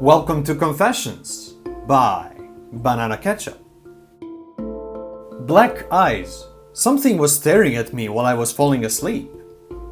Welcome to Confessions by Banana Ketchup. Black eyes. Something was staring at me while I was falling asleep.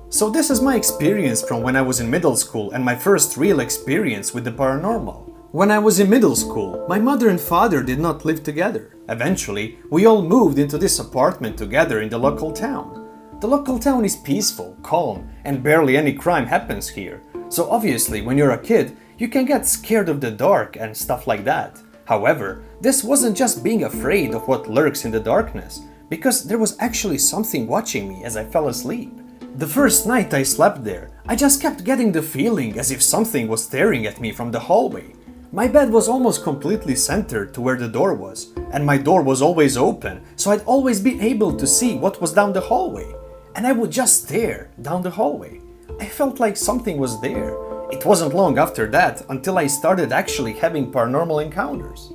So this is my experience from when I was in middle school and my first real experience with the paranormal. When I was in middle school, my mother and father did not live together. Eventually, we all moved into this apartment together in the local town. The local town is peaceful, calm, and barely any crime happens here. So obviously, when you're a kid, you can get scared of the dark and stuff like that. However, this wasn't just being afraid of what lurks in the darkness, because there was actually something watching me as I fell asleep. The first night I slept there, I just kept getting the feeling as if something was staring at me from the hallway. My bed was almost completely centered to where the door was, and my door was always open, so I'd always be able to see what was down the hallway. And I would just stare down the hallway. I felt like something was there. It wasn't long after that until I started actually having paranormal encounters.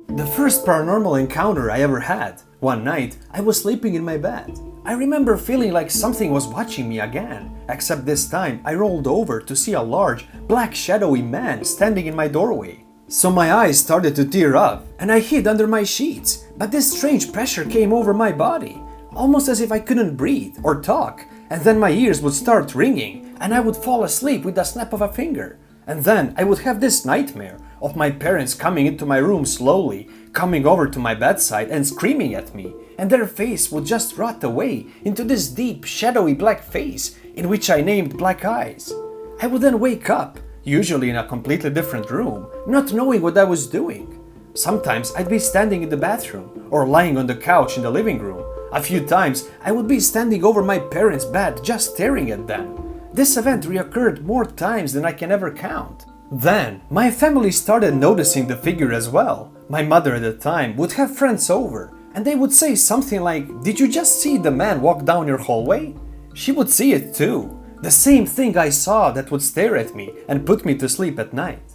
The first paranormal encounter I ever had, one night I was sleeping in my bed. I remember feeling like something was watching me again, except this time I rolled over to see a large, black shadowy man standing in my doorway. So my eyes started to tear up and I hid under my sheets, but this strange pressure came over my body, almost as if I couldn't breathe or talk, and then my ears would start ringing and I would fall asleep with the snap of a finger. And then I would have this nightmare of my parents coming into my room slowly, coming over to my bedside and screaming at me, and their face would just rot away into this deep, shadowy black face in which I named black eyes. I would then wake up, usually in a completely different room, not knowing what I was doing. Sometimes I'd be standing in the bathroom or lying on the couch in the living room. A few times I would be standing over my parents' bed just staring at them. This event reoccurred more times than I can ever count. Then, my family started noticing the figure as well. My mother at the time would have friends over, and they would say something like, "Did you just see the man walk down your hallway?" She would see it too. The same thing I saw that would stare at me and put me to sleep at night.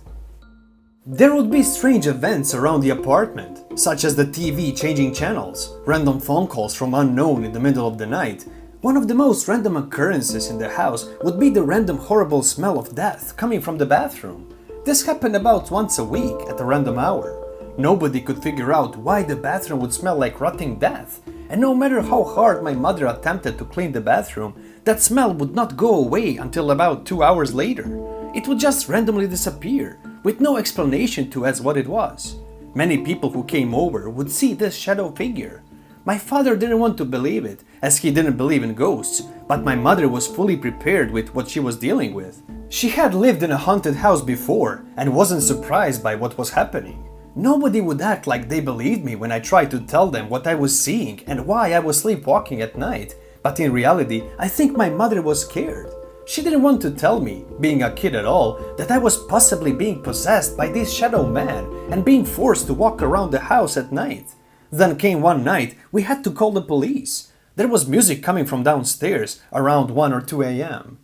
There would be strange events around the apartment, such as the TV changing channels, random phone calls from unknown in the middle of the night. One of the most random occurrences in the house would be the random horrible smell of death coming from the bathroom. This happened about once a week at a random hour. Nobody could figure out why the bathroom would smell like rotting death, and no matter how hard my mother attempted to clean the bathroom, that smell would not go away until about 2 hours later. It would just randomly disappear, with no explanation to as what it was. Many people who came over would see this shadow figure. My father didn't want to believe it, as he didn't believe in ghosts, but my mother was fully prepared with what she was dealing with. She had lived in a haunted house before and wasn't surprised by what was happening. Nobody would act like they believed me when I tried to tell them what I was seeing and why I was sleepwalking at night, but in reality, I think my mother was scared. She didn't want to tell me, being a kid at all, that I was possibly being possessed by this shadow man and being forced to walk around the house at night. Then came one night, we had to call the police. There was music coming from downstairs around 1 or 2 a.m.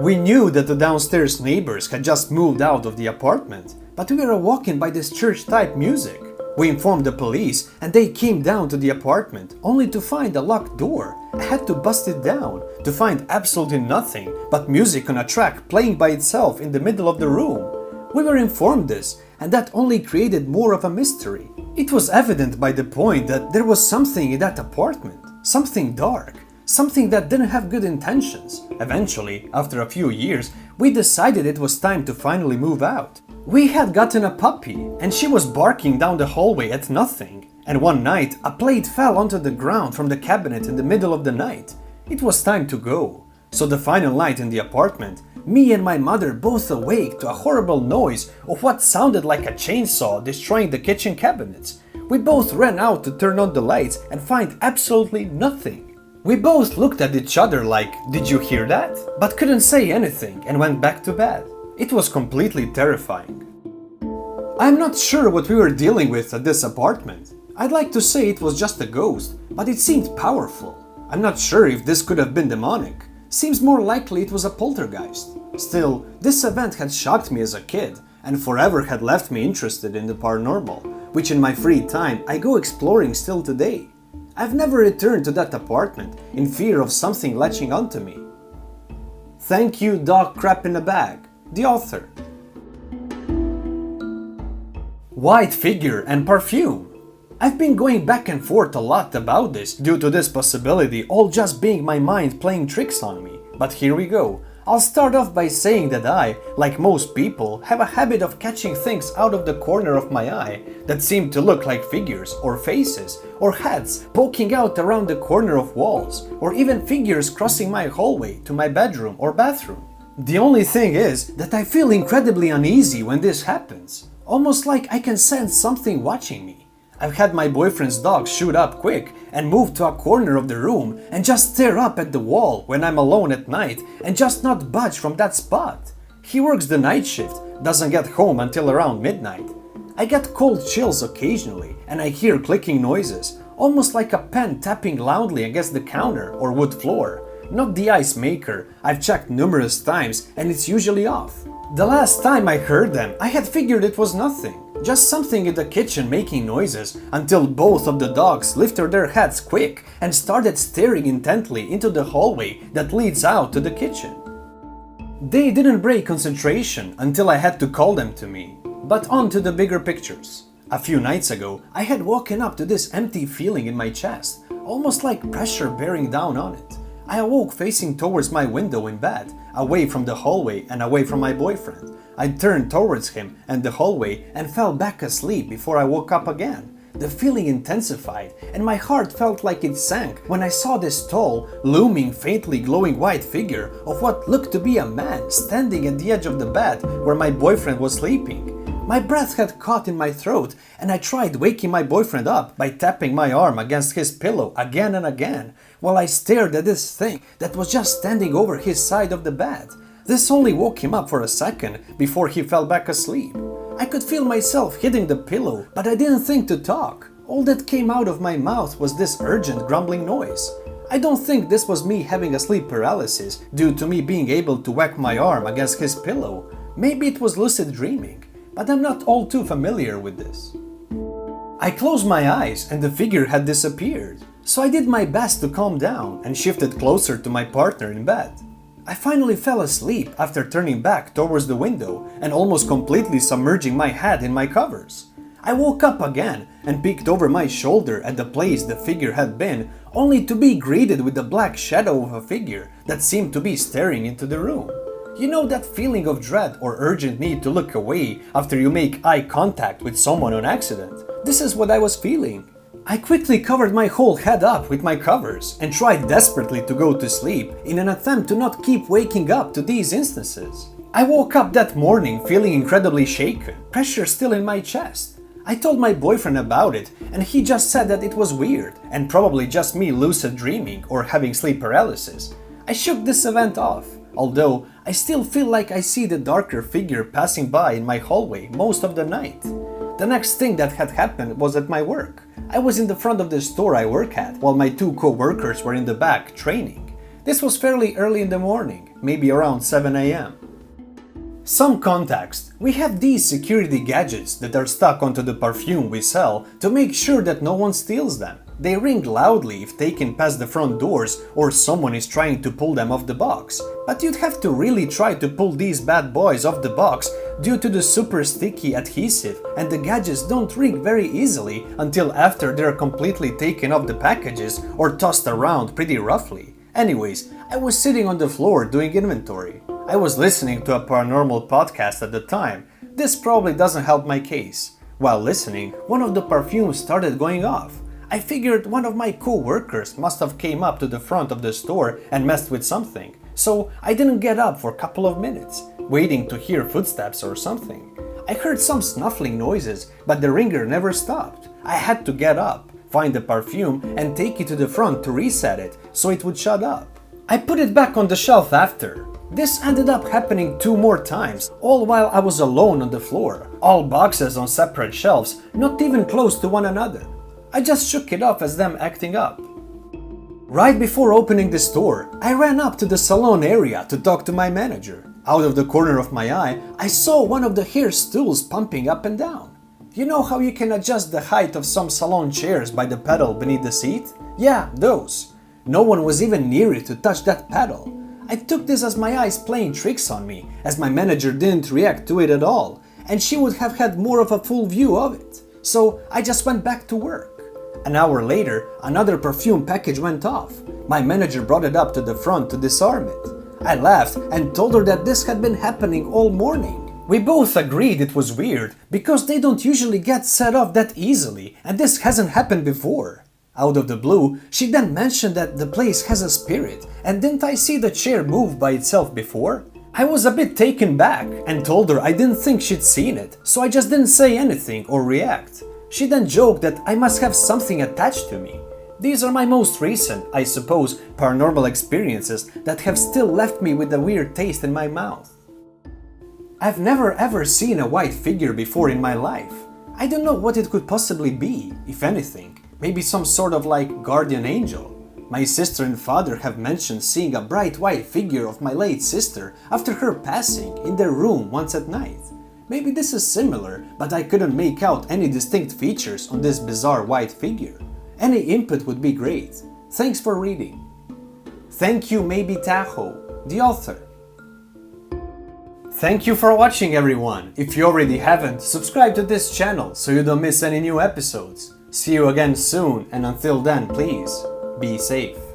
We knew that the downstairs neighbors had just moved out of the apartment, but we were walking by this church-type music. We informed the police and they came down to the apartment only to find a locked door. I had to bust it down to find absolutely nothing but music on a track playing by itself in the middle of the room. We were informed this, and that only created more of a mystery. It was evident by the point that there was something in that apartment, something dark, something that didn't have good intentions. Eventually, after a few years, we decided it was time to finally move out. We had gotten a puppy, and she was barking down the hallway at nothing. And one night, a plate fell onto the ground from the cabinet in the middle of the night. It was time to go. So the final night in the apartment, me and my mother both awake to a horrible noise of what sounded like a chainsaw destroying the kitchen cabinets. We both ran out to turn on the lights and find absolutely nothing. We both looked at each other like, "Did you hear that?" but couldn't say anything and went back to bed. It was completely terrifying. I'm not sure what we were dealing with at this apartment. I'd like to say it was just a ghost, but it seemed powerful. I'm not sure if this could have been demonic. Seems more likely it was a poltergeist. Still, this event had shocked me as a kid and forever had left me interested in the paranormal, which in my free time I go exploring still today. I've never returned to that apartment in fear of something latching onto me. Thank you, Dog Crap in a Bag, the author. White figure and perfume. I've been going back and forth a lot about this due to this possibility all just being my mind playing tricks on me. But here we go. I'll start off by saying that I, like most people, have a habit of catching things out of the corner of my eye that seem to look like figures or faces or heads poking out around the corner of walls, or even figures crossing my hallway to my bedroom or bathroom. The only thing is that I feel incredibly uneasy when this happens, almost like I can sense something watching me. I've had my boyfriend's dog shoot up quick and move to a corner of the room and just stare up at the wall when I'm alone at night and just not budge from that spot. He works the night shift, doesn't get home until around midnight. I get cold chills occasionally and I hear clicking noises, almost like a pen tapping loudly against the counter or wood floor. Not the ice maker. I've checked numerous times and it's usually off. The last time I heard them, I had figured it was nothing. Just something in the kitchen making noises, until both of the dogs lifted their heads quick and started staring intently into the hallway that leads out to the kitchen. They didn't break concentration until I had to call them to me. But on to the bigger pictures. A few nights ago, I had woken up to this empty feeling in my chest, almost like pressure bearing down on it. I awoke facing towards my window in bed, away from the hallway and away from my boyfriend. I turned towards him and the hallway and fell back asleep before I woke up again. The feeling intensified and my heart felt like it sank when I saw this tall, looming, faintly glowing white figure of what looked to be a man standing at the edge of the bed where my boyfriend was sleeping. My breath had caught in my throat and I tried waking my boyfriend up by tapping my arm against his pillow again and again while I stared at this thing that was just standing over his side of the bed. This only woke him up for a second before he fell back asleep. I could feel myself hitting the pillow, but I didn't think to talk. All that came out of my mouth was this urgent grumbling noise. I don't think this was me having a sleep paralysis due to me being able to whack my arm against his pillow. Maybe it was lucid dreaming, but I'm not all too familiar with this. I closed my eyes and the figure had disappeared, so I did my best to calm down and shifted closer to my partner in bed. I finally fell asleep after turning back towards the window and almost completely submerging my head in my covers. I woke up again and peeked over my shoulder at the place the figure had been, only to be greeted with the black shadow of a figure that seemed to be staring into the room. You know that feeling of dread or urgent need to look away after you make eye contact with someone on accident? This is what I was feeling. I quickly covered my whole head up with my covers and tried desperately to go to sleep in an attempt to not keep waking up to these instances. I woke up that morning feeling incredibly shaken, pressure still in my chest. I told my boyfriend about it and he just said that it was weird and probably just me lucid dreaming or having sleep paralysis. I shook this event off, although I still feel like I see the darker figure passing by in my hallway most of the night. The next thing that had happened was at my work. I was in the front of the store I work at while my two co-workers were in the back training. This was fairly early in the morning, maybe around 7 a.m. Some context. We have these security gadgets that are stuck onto the perfume we sell to make sure that no one steals them. They ring loudly if taken past the front doors or someone is trying to pull them off the box. But you'd have to really try to pull these bad boys off the box due to the super sticky adhesive, and the gadgets don't ring very easily until after they're completely taken off the packages or tossed around pretty roughly. Anyways, I was sitting on the floor doing inventory. I was listening to a paranormal podcast at the time. This probably doesn't help my case. While listening, one of the perfumes started going off. I figured one of my co-workers must have came up to the front of the store and messed with something, so I didn't get up for a couple of minutes, waiting to hear footsteps or something. I heard some snuffling noises, but the ringer never stopped. I had to get up, find the perfume, and take it to the front to reset it so it would shut up. I put it back on the shelf after. This ended up happening 2 more times, all while I was alone on the floor, all boxes on separate shelves, not even close to one another. I just shook it off as them acting up. Right before opening the store, I ran up to the salon area to talk to my manager. Out of the corner of my eye, I saw one of the hair stools pumping up and down. You know how you can adjust the height of some salon chairs by the pedal beneath the seat? Yeah, those. No one was even near it to touch that pedal. I took this as my eyes playing tricks on me, as my manager didn't react to it at all, and she would have had more of a full view of it. So I just went back to work. An hour later, another perfume package went off. My manager brought it up to the front to disarm it. I laughed and told her that this had been happening all morning. We both agreed it was weird because they don't usually get set off that easily, and this hasn't happened before. Out of the blue, she then mentioned that the place has a spirit, and didn't I see the chair move by itself before? I was a bit taken back and told her I didn't think she'd seen it, so I just didn't say anything or react. She then joked that I must have something attached to me. These are my most recent, I suppose, paranormal experiences that have still left me with a weird taste in my mouth. I've never ever seen a white figure before in my life. I don't know what it could possibly be, if anything. Maybe some sort of like guardian angel. My sister and father have mentioned seeing a bright white figure of my late sister after her passing in their room once at night. Maybe this is similar, but I couldn't make out any distinct features on this bizarre white figure. Any input would be great. Thanks for reading. Thank you, maybetahoe, the author. Thank you for watching, everyone. If you already haven't, subscribe to this channel so you don't miss any new episodes. See you again soon, and until then, please be safe.